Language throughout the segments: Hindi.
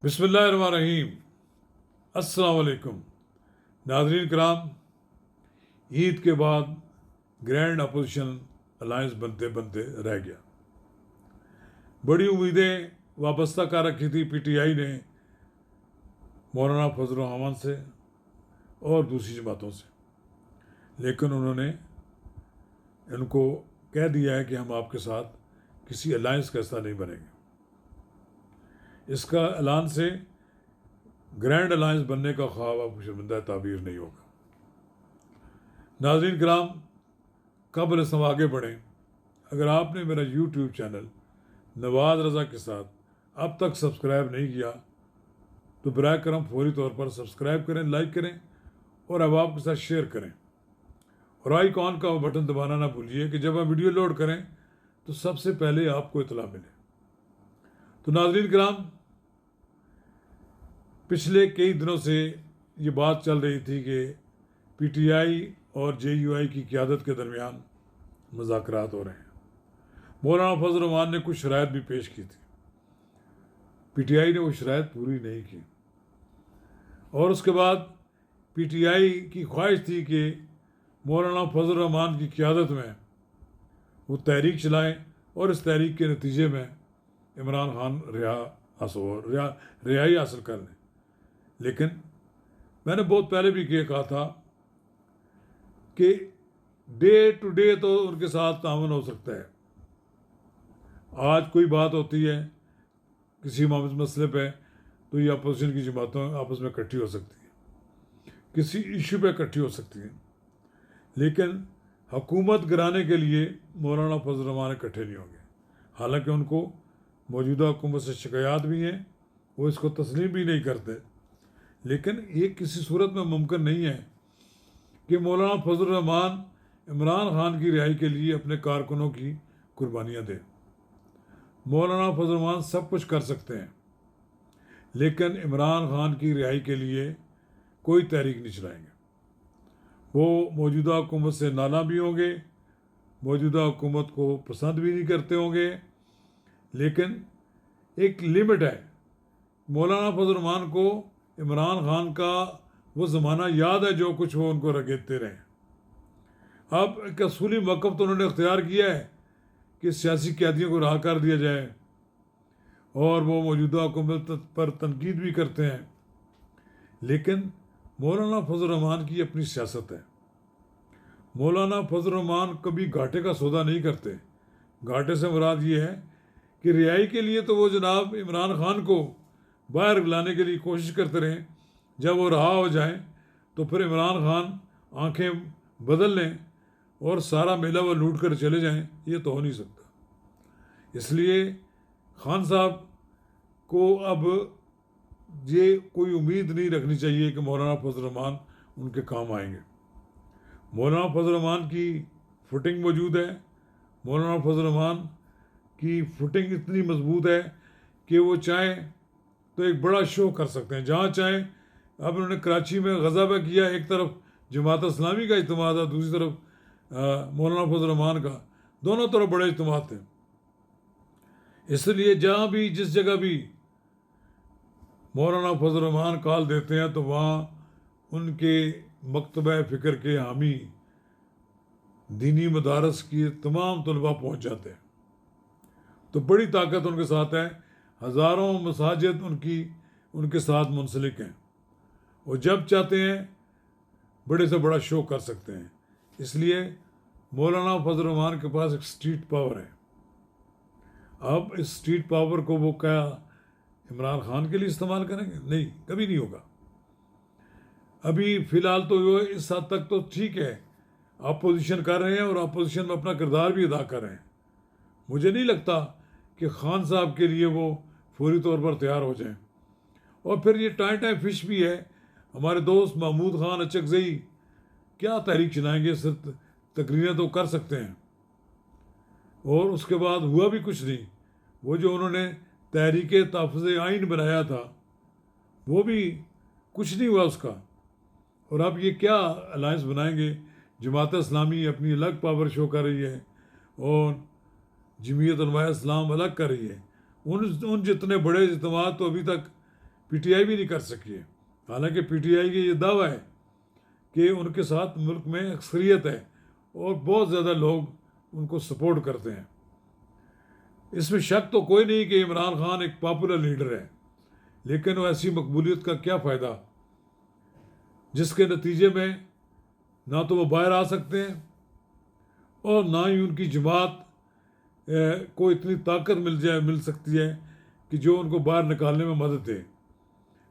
बिस्मिल्लाहिर्रहमानिर्रहीम। अस्सलाम वालेकुम नाज़रीन कराम। ईद के बाद ग्रैंड अपोजिशन अलायंस बनते बनते रह गया। बड़ी उम्मीदें वाबस्ता कर रखी थी पीटीआई ने मौलाना फजल रहमान से और दूसरी जमातों से, लेकिन उन्होंने इनको कह दिया है कि हम आपके साथ किसी अलायंस का हिस्सा नहीं बनेंगे। इसका ऐलान से ग्रैंड अलायंस बनने का ख्वाब आपको शर्मिंदा ताबीर नहीं होगा। नाज़रीन कराम, कबल से हम आगे बढ़ें, अगर आपने मेरा यूट्यूब चैनल नवाज़ रज़ा के साथ अब तक सब्सक्राइब नहीं किया तो बराए करम फौरी तौर पर सब्सक्राइब करें, लाइक करें और अब आपके साथ शेयर करें और आइकॉन का वो बटन दबाना ना भूलिए कि जब हम वीडियो लोड करें तो सबसे पहले आपको इतला मिले। तो नाज़रीन कराम, पिछले कई दिनों से ये बात चल रही थी कि पीटीआई और जेयूआई की क़यादत के दरमियान मुज़ाकरात हो रहे हैं। मौलाना फजल रहमान ने कुछ शराइत भी पेश की थी, पीटीआई ने वो शराइत पूरी नहीं की और उसके बाद पीटीआई की ख्वाहिश थी कि मौलाना फजल रहमान की क़यादत में वो तहरीक चलाएं और इस तहरीक के नतीजे में इमरान खान रिहाई हासिल कर लें। लेकिन मैंने बहुत पहले भी ये कहा था कि डे टू डे तो उनके साथ तावन हो सकता है। आज कोई बात होती है किसी मसले पे तो ये अपोजिशन की जमातें आपस में इकट्ठी हो सकती है, किसी इशू पे इकट्ठी हो सकती है, लेकिन हुकूमत गिराने के लिए मौलाना फजल रहमान इकट्ठे नहीं होंगे। हालांकि उनको मौजूदा हुकूमत से शिकायत भी हैं, वो इसको तस्लीम भी नहीं करते, लेकिन ये किसी सूरत में मुमकिन नहीं है कि मौलाना फजल रहमान इमरान खान की रिहाई के लिए अपने कारकुनों की कुर्बानियाँ दें। मौलाना फजल रहमान सब कुछ कर सकते हैं, लेकिन इमरान खान की रिहाई के लिए कोई तहरीक नहीं चलाएंगे। वो मौजूदा हुकूमत से नाला भी होंगे, मौजूदा हुकूमत को पसंद भी नहीं करते होंगे, लेकिन एक लिमिट है। मौलाना फजल रहमान को इमरान खान का वो ज़माना याद है जो कुछ वो उनको रगेते रहे। अब एक असूली मौक़िफ़ तो उन्होंने अख्तियार किया है कि सियासी कैदियों को रहा कर दिया जाए और वो मौजूदा हुकूमत पर तनकीद भी करते हैं, लेकिन मौलाना फजल रहमान की अपनी सियासत है। मौलाना फजल रहमान कभी घाटे का सौदा नहीं करते। घाटे से मुराद ये है कि रिहाई के लिए तो वो जनाब इमरान खान को बाहर लाने के लिए कोशिश करते रहें, जब वो रहा हो जाए तो फिर इमरान खान आंखें बदल लें और सारा मेला वो लूट कर चले जाएं, ये तो हो नहीं सकता। इसलिए खान साहब को अब ये कोई उम्मीद नहीं रखनी चाहिए कि मौलाना फजल रहमान उनके काम आएंगे। मौलाना फजल रहमान की फुटिंग मौजूद है। मौलाना फजल रहमान की फुटिंग इतनी मजबूत है कि वो चाहें तो एक बड़ा शो कर सकते हैं जहाँ चाहें। अब उन्होंने कराची में गज़ाबा किया, एक तरफ जमात इस्लामी का इज्तिमा था, दूसरी तरफ मौलाना फजल रहमान का, दोनों तरफ बड़े इज्तिमा थे। इसलिए जहाँ भी जिस जगह भी मौलाना फजल रहमान कॉल देते हैं तो वहाँ उनके मकतबा फ़िक्र के हामी दीनी मदारस की तमाम तलबा पहुँच जाते हैं। तो बड़ी ताकत उनके साथ है। हज़ारों मसाजिद उनके साथ मुंसलिक हैं और जब चाहते हैं बड़े से बड़ा शो कर सकते हैं। इसलिए मौलाना फजल रहमान के पास एक स्ट्रीट पावर है। अब इस स्ट्रीट पावर को वो क्या इमरान खान के लिए इस्तेमाल करेंगे? नहीं, कभी नहीं होगा। अभी फ़िलहाल तो वो इस हद तक तो ठीक है, अपोजिशन कर रहे हैं और अपोजिशन में अपना किरदार भी अदा कर रहे हैं। मुझे नहीं लगता कि खान साहब के लिए वो फौरी तौर पर तैयार हो जाएं। और फिर ये टाइम फिश भी है। हमारे दोस्त महमूद खान अचकज़ई क्या तहरीक चलाएंगे? सिर्फ तकरीरें तो कर सकते हैं और उसके बाद हुआ भी कुछ नहीं। वो जो उन्होंने तहरीक तहफ़्फ़ुज़ आइन बनाया था वो भी कुछ नहीं हुआ उसका। और अब ये क्या अलायंस बनाएंगे? जमात इस्लामी अपनी अलग पावर शो कर रही है और जमीयत उलमा इस्लाम अलग कर रही है। उन जितने बड़े इज्तिमा तो अभी तक पीटीआई भी नहीं कर सकी है। हालांकि पीटीआई की ये दावा है कि उनके साथ मुल्क में अक्सरियत है और बहुत ज़्यादा लोग उनको सपोर्ट करते हैं। इसमें शक तो कोई नहीं कि इमरान खान एक पॉपुलर लीडर है, लेकिन वो ऐसी मकबूलियत का क्या फ़ायदा जिसके नतीजे में ना तो वो बाहर आ सकते हैं और ना ही उनकी जमात को इतनी ताकत मिल सकती है कि जो उनको बाहर निकालने में मदद दे।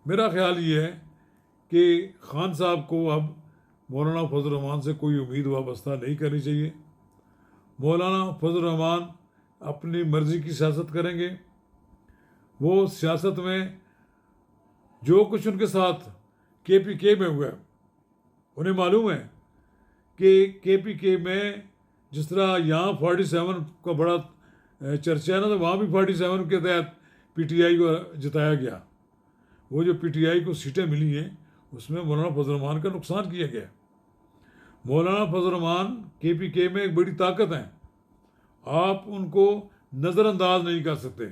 मेरा ख्याल ये है कि खान साहब को अब मौलाना फजल रहमान से कोई उम्मीद वाबस्ता नहीं करनी चाहिए। मौलाना फजल रहमान अपनी मर्ज़ी की सियासत करेंगे। वो सियासत में जो कुछ उनके साथ केपीके में हुआ, उन्हें मालूम है कि केपीके में जिस तरह यहाँ 47 का बड़ा चर्चा है ना, तो वहाँ भी 47 के तहत पीटीआई को जिताया गया। वो जो पीटीआई को सीटें मिली हैं उसमें मौलाना फजल रहमान का नुकसान किया गया। मौलाना फजल रहमान केपीके में एक बड़ी ताकत है, आप उनको नज़रअंदाज नहीं कर सकते।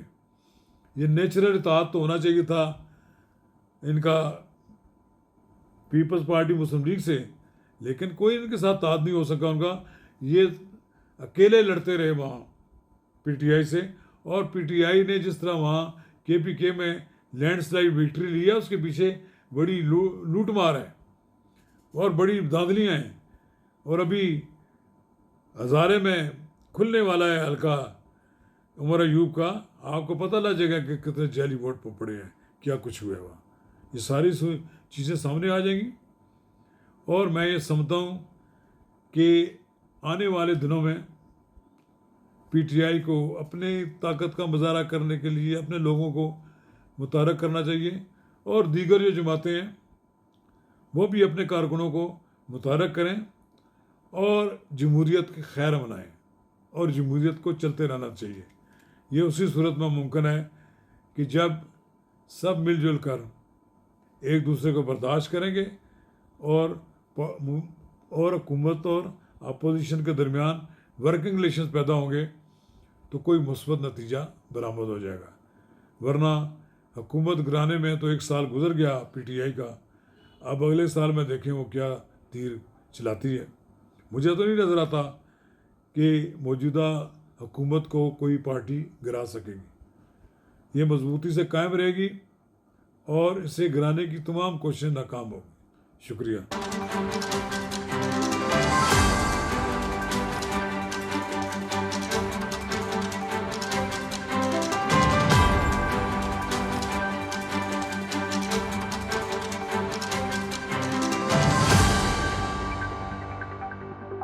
ये नेचुरल इताअत तो होना चाहिए था इनका पीपल्स पार्टी मुस्लिम लीग से, लेकिन कोई इनके साथ ताद नहीं हो सका उनका। ये अकेले लड़ते रहे वहाँ पीटीआई से, और पीटीआई ने जिस तरह वहाँ केपीके में लैंडस्लाइड विक्ट्री ली है, उसके पीछे बड़ी लूटमार है और बड़ी धांधलियाँ हैं। और अभी हज़ारे में खुलने वाला है हल्का उमर अयूब का, आपको पता लग जाएगा कि कितने जाली वोट पड़े हैं, क्या कुछ हुआ है वहाँ। ये सारी चीज़ें सामने आ जाएंगी और मैं ये समझता हूँ कि आने वाले दिनों में पीटीआई को अपने ताकत का मुजाहरा करने के लिए अपने लोगों को मुतहर्रिक करना चाहिए और दीगर जो जमातें हैं वो भी अपने कारकुनों को मुतहर्रिक करें और जमहूरियत की खैर मनाएं और जमहूरियत को चलते रहना चाहिए। ये उसी सूरत में मुमकिन है कि जब सब मिलजुल कर एक दूसरे को बर्दाश्त करेंगे और हुकूमत और अपोजिशन के दरमियान वर्किंग रिलेशंस पैदा होंगे तो कोई मुस्बत नतीजा बरामद हो जाएगा। वरना हुकूमत गिराने में तो 1 साल गुजर गया पीटीआई का, अब अगले साल में देखें वो क्या तीर चलाती है। मुझे तो नहीं नज़र आता कि मौजूदा हुकूमत को कोई पार्टी गिरा सकेगी। ये मजबूती से कायम रहेगी और इसे गिराने की तमाम कोशिशें नाकाम होगी। शुक्रिया।